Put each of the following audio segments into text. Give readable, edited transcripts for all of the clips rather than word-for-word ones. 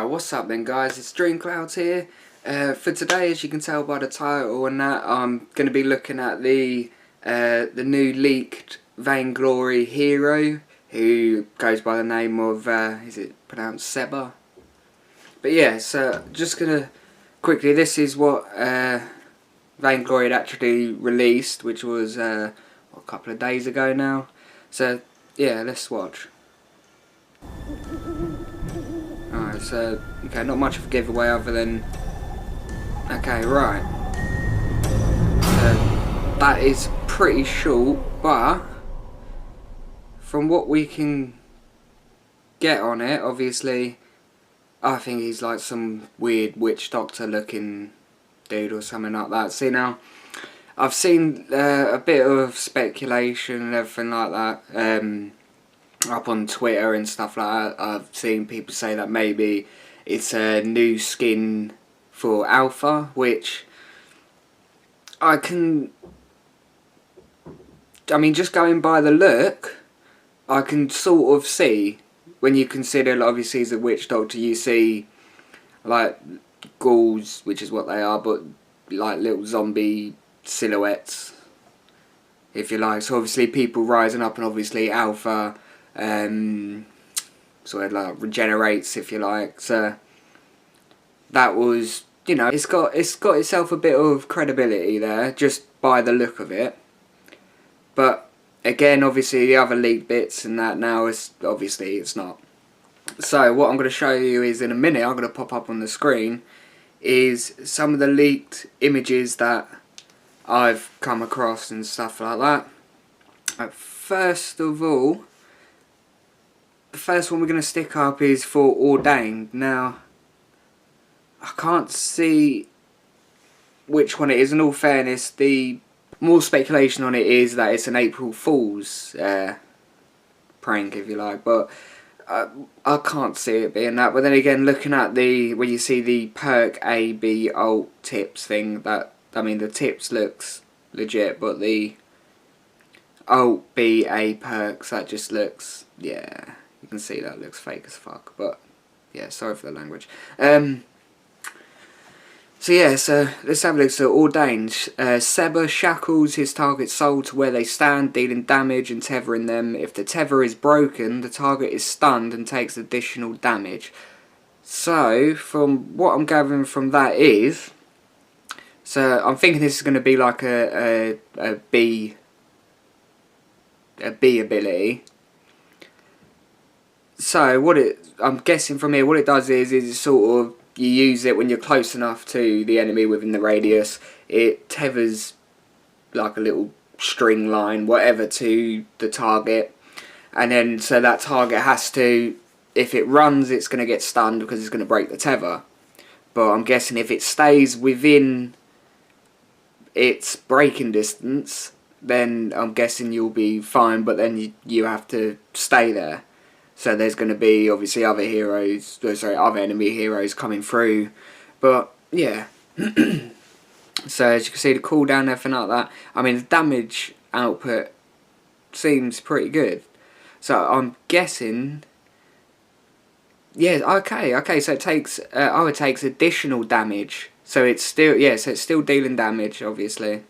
What's up then guys, it's dreamcloudzzz here. For today, as you can tell by the title and that, I'm going to be looking at the new leaked Vainglory hero, who goes by the name of, is it pronounced Seba? But yeah, so just going to quickly, this is what Vainglory had actually released, which was a couple of days ago now. So yeah, let's watch. Alright, so, okay, not much of a giveaway other than, okay, right, so that is pretty short, but from what we can get on it, obviously, I think he's like some weird witch doctor looking dude or something like that. See, now, I've seen a bit of speculation and everything like that, up on Twitter and stuff like that. I've seen people say that maybe it's a new skin for Alpha, which I mean, just going by the look, I can sort of see, when you consider, like, obviously as a witch doctor, you see like ghouls, which is what they are, but like little zombie silhouettes, if you like. So obviously people rising up, and obviously Alpha sort of like regenerates, if you like. So that was, you know, it's got itself a bit of credibility there just by the look of it. But again, obviously the other leaked bits and that now is obviously it's not. So what I'm going to show you is, in a minute, I'm going to pop up on the screen, is some of the leaked images that I've come across and stuff like that. First of all, the first one we're going to stick up is Foreordained. Now, I can't see which one it is. In all fairness, the more speculation on it is that it's an April Fool's prank, if you like, but I can't see it being that. But then again, looking at when you see the perk A, B, alt tips thing, that, I mean, the tips looks legit, but the alt B, A perks, that just looks, yeah. You can see that looks fake as fuck, but yeah, sorry for the language. So yeah, so let's have a look. So Ordained, Seba shackles his target's soul to where they stand, dealing damage and tethering them. If the tether is broken, the target is stunned and takes additional damage. So from what I'm gathering from that is, so I'm thinking this is going to be like a B ability. So I'm guessing from here, what it does is it sort of, you use it when you're close enough to the enemy within the radius. It tethers like a little string line, whatever, to the target, and then so that target has to, if it runs, it's going to get stunned because it's going to break the tether. But I'm guessing if it stays within its breaking distance, then I'm guessing you'll be fine, but then you have to stay there. So there's going to be obviously other enemy heroes coming through. But yeah, so as you can see, the cooldown and everything like that, I mean, the damage output seems pretty good. So I'm guessing, yeah, okay, so it takes, it takes additional damage. So it's still, yeah, so it's still dealing damage, obviously.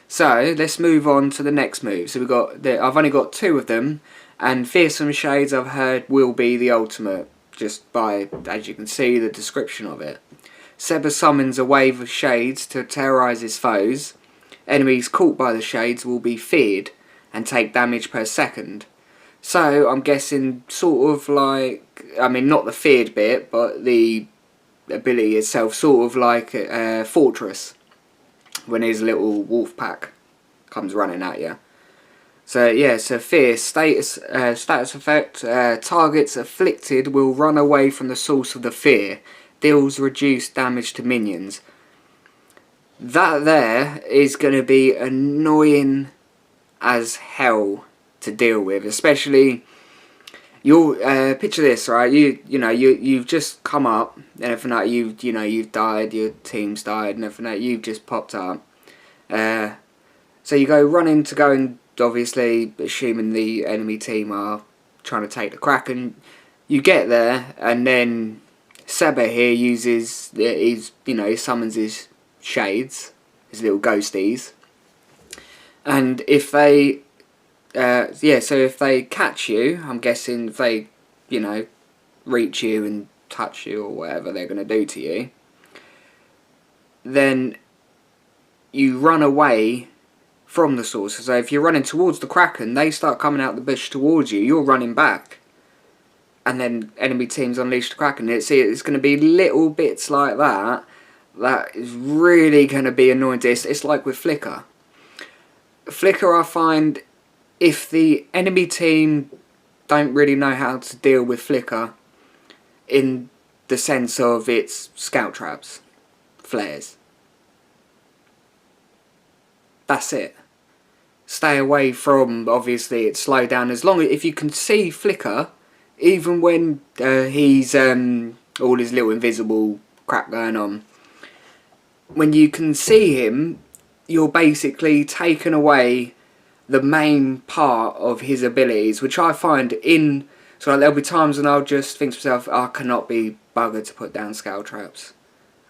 So let's move on to the next move. So I've only got two of them. And Fearsome Shades, I've heard, will be the ultimate, just by, as you can see, the description of it. Seba summons a wave of shades to terrorise his foes. Enemies caught by the shades will be feared and take damage per second. So, I'm guessing sort of like, I mean, not the feared bit, but the ability itself, sort of like a fortress, when his little wolf pack comes running at you. So yeah, so fear, status effect, targets afflicted will run away from the source of the fear, deals reduced damage to minions. That there is going to be annoying as hell to deal with, especially, you'll, picture this, right, you've just come up, and everything like, you've died, your team's died, and everything like, you've just popped up, so you go running to go and, obviously, assuming the enemy team are trying to take the Kraken, you get there, and then Seba here uses he summons his shades, his little ghosties, and if they so if they catch you, I'm guessing if they reach you and touch you or whatever they're going to do to you, then you run away from the source. So if you're running towards the Kraken, they start coming out the bush towards you, you're running back, and then enemy teams unleash the Kraken. It's going to be little bits like that that is really going to be annoying. It's like with Flicker. Flicker, I find, if the enemy team don't really know how to deal with Flicker, in the sense of its scout traps, flares, that's it. Stay away from, obviously, its slow down. As long as, if you can see Flicker, even when he's all his little invisible crap going on, when you can see him, you're basically taking away the main part of his abilities, which I find in... So like, there'll be times when I'll just think to myself, I cannot be buggered to put down scout traps.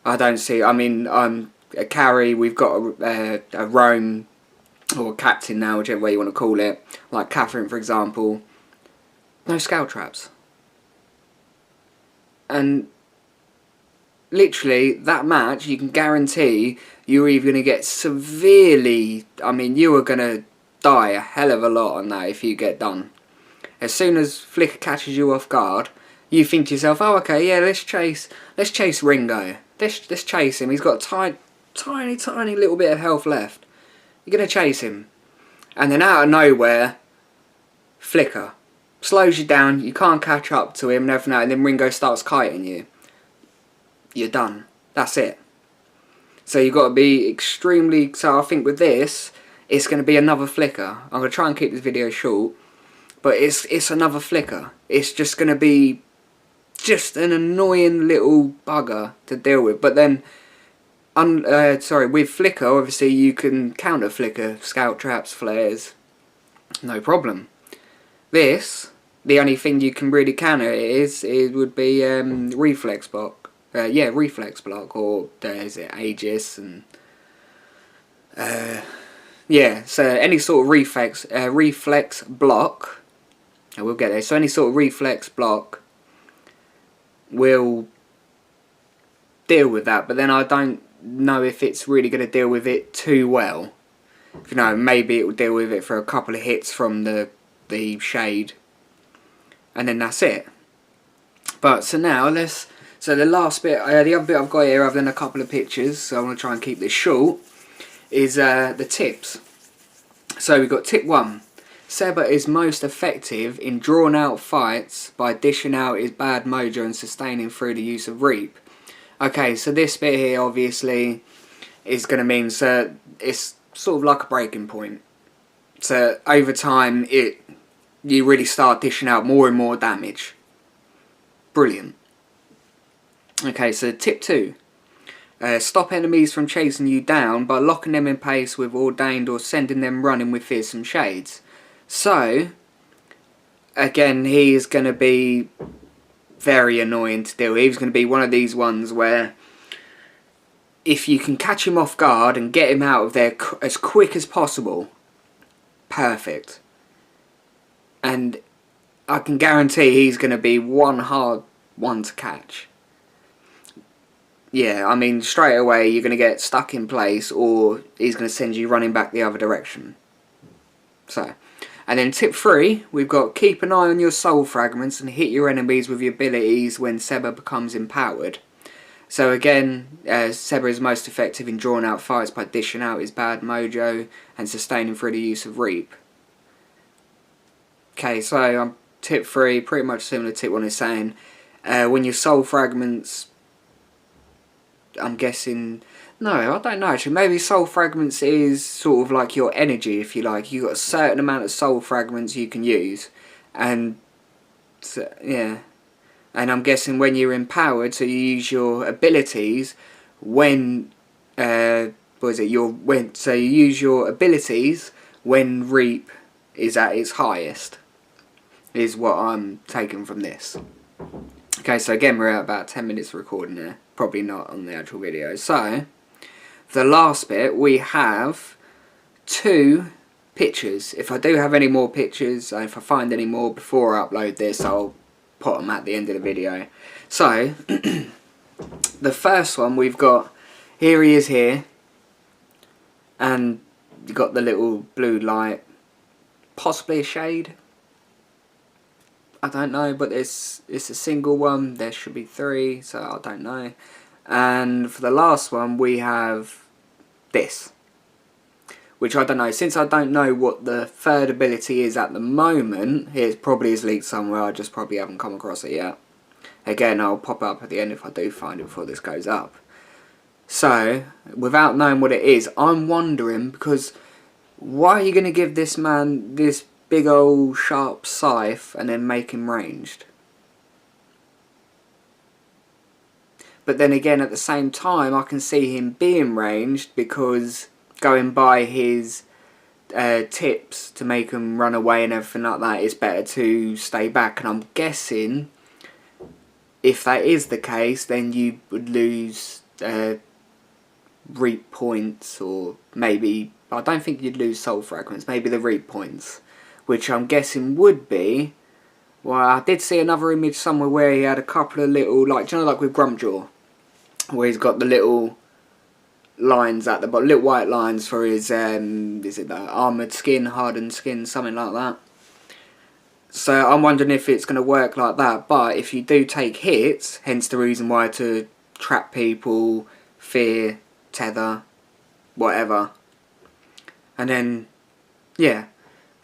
I don't see... I mean, I'm a carry, we've got a roam, or a captain now, whichever way you want to call it. Like Catherine, for example. No scout traps. And literally, that match, you can guarantee you're either going to get severely... I mean, you are going to die a hell of a lot on that if you get done. As soon as Flicker catches you off guard, you think to yourself, oh, okay, yeah, let's chase Ringo. Let's chase him. He's got a tiny little bit of health left. You're going to chase him. And then out of nowhere, Flicker slows you down, you can't catch up to him and everything, and then Ringo starts kiting you. You're done. That's it. So you've got to be extremely... So I think with this, it's going to be another Flicker. I'm going to try and keep this video short, but it's another Flicker. It's just going to be just an annoying little bugger to deal with. But then, with Flicker, obviously you can counter Flicker, scout traps, flares, no problem. This, the only thing you can really counter it would be reflex block. Reflex block, or is it Aegis, and so any sort of reflex block, and we'll get there. So any sort of reflex block will deal with that, but then I don't know if it's really going to deal with it too well. Maybe it will deal with it for a couple of hits from the shade, and then that's it. But so now so the last bit, the other bit I've got here, other than a couple of pictures, so I want to try and keep this short, is the tips. So we've got tip 1. Seba is most effective in drawn out fights by dishing out his bad mojo and sustaining through the use of Reap. Okay, so this bit here obviously is going to mean, so it's sort of like a breaking point. So over time you really start dishing out more and more damage. Brilliant. Okay, so tip 2. Stop enemies from chasing you down by locking them in place with Ordained or sending them running with fearsome shades. So, again, he is going to be very annoying to deal with. He's going to be one of these ones where if you can catch him off guard and get him out of there as quick as possible, perfect. And I can guarantee he's going to be one hard one to catch. Yeah, I mean, straight away you're going to get stuck in place, or he's going to send you running back the other direction. So, and then tip 3, we've got keep an eye on your soul fragments and hit your enemies with your abilities when Seba becomes empowered. So again, Seba is most effective in drawing out fights by dishing out his bad mojo and sustaining through the use of Reap. Okay, so tip 3, pretty much similar to tip 1 is saying, when your soul fragments... I'm guessing... No, I don't know actually. Maybe soul fragments is sort of like your energy, if you like. You've got a certain amount of soul fragments you can use. And... so, yeah. And I'm guessing when you're empowered, so you use your abilities when... so you use your abilities when Reap is at its highest. Is what I'm taking from this. Okay, so again we're at about 10 minutes recording here. Probably not on the actual video. So, for the last bit we have 2 pictures. If I do have any more pictures, if I find any more before I upload this, I'll put them at the end of the video. So, the first one we've got, here he is here, and you've got the little blue light, possibly a shade, I don't know, but it's a single one. There should be 3, so I don't know. And for the last one we have this, which I don't know. Since I don't know what the third ability is at the moment, it probably is leaked somewhere, I just probably haven't come across it yet. Again, I'll pop up at the end if I do find it before this goes up. So, without knowing what it is, I'm wondering, because why are you going to give this man this big old sharp scythe and then make him ranged? But then again, at the same time, I can see him being ranged, because going by his tips to make him run away and everything like that, it's better to stay back. And I'm guessing, if that is the case, then you would lose reap points, or maybe, I don't think you'd lose soul fragments, maybe the reap points, which I'm guessing would be, well, I did see another image somewhere where he had a couple of little, like, do you know, like with Grumpjaw, where he's got the little lines at the bottom, little white lines for his, is it the armoured skin, hardened skin, something like that. So I'm wondering if it's going to work like that. But if you do take hits, hence the reason why to trap people, fear, tether, whatever. And then, yeah.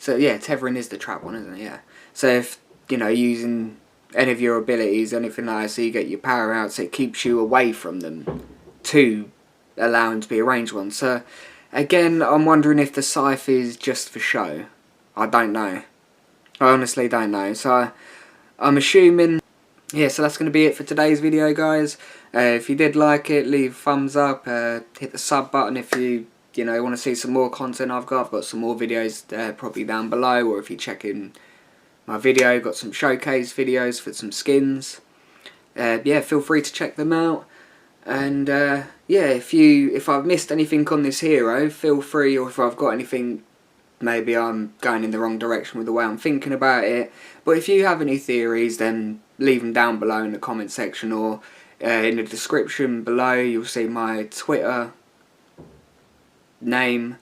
So yeah, tethering is the trap one, isn't it? Yeah. So if, you know, using any of your abilities, anything like that, so you get your power out, so it keeps you away from them to allow him to be a ranged one. So again, I'm wondering if the scythe is just for show. I don't know. I honestly don't know. So I'm assuming, yeah, so that's going to be it for today's video, guys. If you did like it, leave a thumbs up, hit the sub button if you want to see some more content I've got some more videos probably down below, or if you're checking my video, got some showcase videos for some skins. Yeah, feel free to check them out. And yeah, if I've missed anything on this hero, feel free, or if I've got anything, maybe I'm going in the wrong direction with the way I'm thinking about it. But if you have any theories, then leave them down below in the comment section, or in the description below you'll see my Twitter name.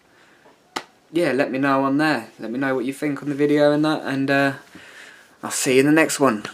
Yeah, let me know on there. Let me know what you think on the video and that, and I'll see you in the next one.